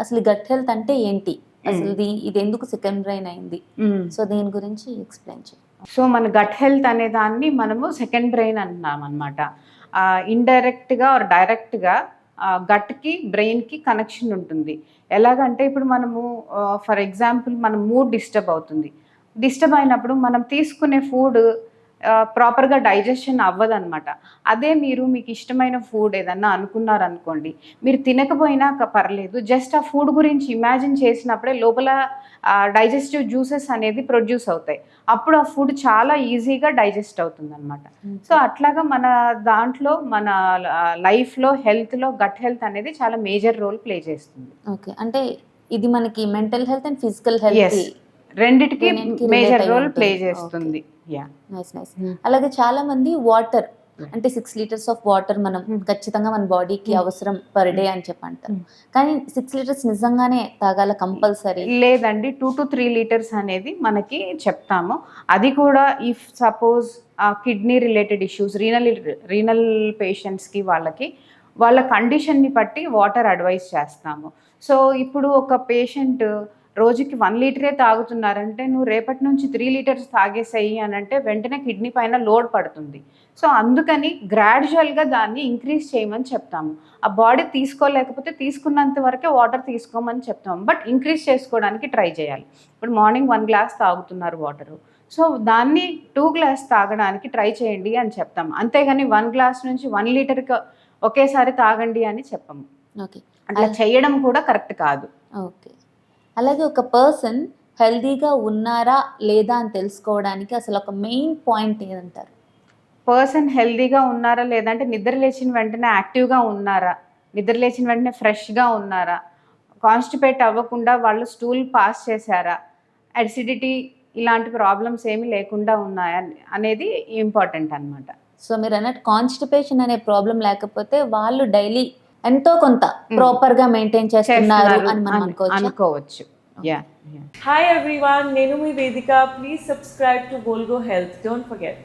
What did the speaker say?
అసలు gut health అంటే ఏంటి, అసలు ఇది ఎందుకు సెకండ్ బ్రెయిన్ అయింది, సో దీని గురించి ఎక్స్ప్లెయిన్ చేయండి. సో మన గట్ హెల్త్ అనే దాన్ని మనము సెకండ్ బ్రెయిన్ అంటున్నాం అనమాట. ఇండైరెక్ట్గా ఆర్ డైరెక్ట్గా గట్కి బ్రెయిన్కి కనెక్షన్ ఉంటుంది. ఎలాగంటే ఇప్పుడు మనము ఫర్ ఎగ్జాంపుల్ మన మూడ్ డిస్టర్బ్ అవుతుంది. డిస్టర్బ్ అయినప్పుడు మనం తీసుకునే ఫుడ్ ప్రాపర్గా డైజెషన్ అవ్వదన్నమాట. అదే మీకు ఇష్టమైన ఫుడ్ ఏదన్నా అనుకున్నారనుకోండి, మీరు తినకపోయినా పర్లేదు, జస్ట్ ఆ ఫుడ్ గురించి ఇమాజిన్ చేసినప్పుడే లోపల డైజెస్టివ్ జ్యూసెస్ అనేది ప్రొడ్యూస్ అవుతాయి. అప్పుడు ఆ ఫుడ్ చాలా ఈజీగా డైజెస్ట్ అవుతుంది అనమాట. సో అట్లాగా మన దాంట్లో మన లైఫ్లో హెల్త్లో గట్ హెల్త్ అనేది చాలా మేజర్ రోల్ ప్లే చేస్తుంది. ఓకే, అంటే ఇది మనకి mental health and physical health రెండిటికి మేజర్ రోల్ ప్లే చేస్తుంది. Nice nice. అలాగే చాలా మంది వాటర్ అంటే 6 లీటర్స్ ఆఫ్ వాటర్ మనం ఖచ్చితంగా మన బాడీకి అవసరం పర్ డే అని చెప్పంటారు. కానీ 6 లీటర్స్ నిజంగానే తాగాల కంపల్సరీ? లేదండి, 2 to 3 లీటర్స్ అనేది మనకి చెప్తాము. అది కూడా if suppose kidney related issues, renal పేషెంట్స్కి వాళ్ళ కండిషన్ని బట్టి వాటర్ అడ్వైస్ చేస్తాము. సో ఇప్పుడు ఒక పేషెంట్ రోజుకి 1 లీటరే తాగుతున్నారంటే నువ్వు రేపటి నుంచి 3 లీటర్స్ తాగేసేయి అని అంటే వెంటనే కిడ్నీ పైన లోడ్ పడుతుంది. సో అందుకని గ్రాడ్యువల్గా దాన్ని ఇంక్రీజ్ చేయమని చెప్తాము. ఆ బాడీ తీసుకోలేకపోతే తీసుకున్నంత వరకే వాటర్ తీసుకోమని చెప్తాము, బట్ ఇంక్రీజ్ చేసుకోవడానికి ట్రై చేయాలి. ఇప్పుడు మార్నింగ్ 1 గ్లాస్ తాగుతున్నారు వాటరు, సో దాన్ని 2 గ్లాస్ తాగడానికి ట్రై చేయండి అని చెప్తాము. అంతేగాని 1 గ్లాస్ నుంచి 1 లీటర్కి ఒకేసారి తాగండి అని చెప్పము. ఓకే, అట్లా చేయడం కూడా కరెక్ట్ కాదు. ఓకే. అలాగే ఒక పర్సన్ హెల్దీగా ఉన్నారా లేదా అని తెలుసుకోవడానికి అసలు ఒక మెయిన్ పాయింట్ ఏదంటారు? పర్సన్ హెల్దీగా ఉన్నారా లేదంటే నిద్ర లేచిన వెంటనే యాక్టివ్గా ఉన్నారా, నిద్ర లేచిన వెంటనే ఫ్రెష్గా ఉన్నారా, కాన్స్టిపేట్ అవ్వకుండా వాళ్ళు స్టూల్ పాస్ చేశారా, అసిడిటీ ఇలాంటి ప్రాబ్లమ్స్ ఏమీ లేకుండా ఉన్నాయా అనేది ఇంపార్టెంట్ అనమాట. సో మీరు అన్నట్టు కాన్స్టిపేషన్ అనే ప్రాబ్లం లేకపోతే వాళ్ళు డైలీ ఎంతో కొంత ప్రాపర్గా మెయింటైన్ చేస్తున్నారు అని మనం అనుకోవచ్చు. Hi everyone, Nenu mi Vedika. Please subscribe to Volgo Health. Don't forget.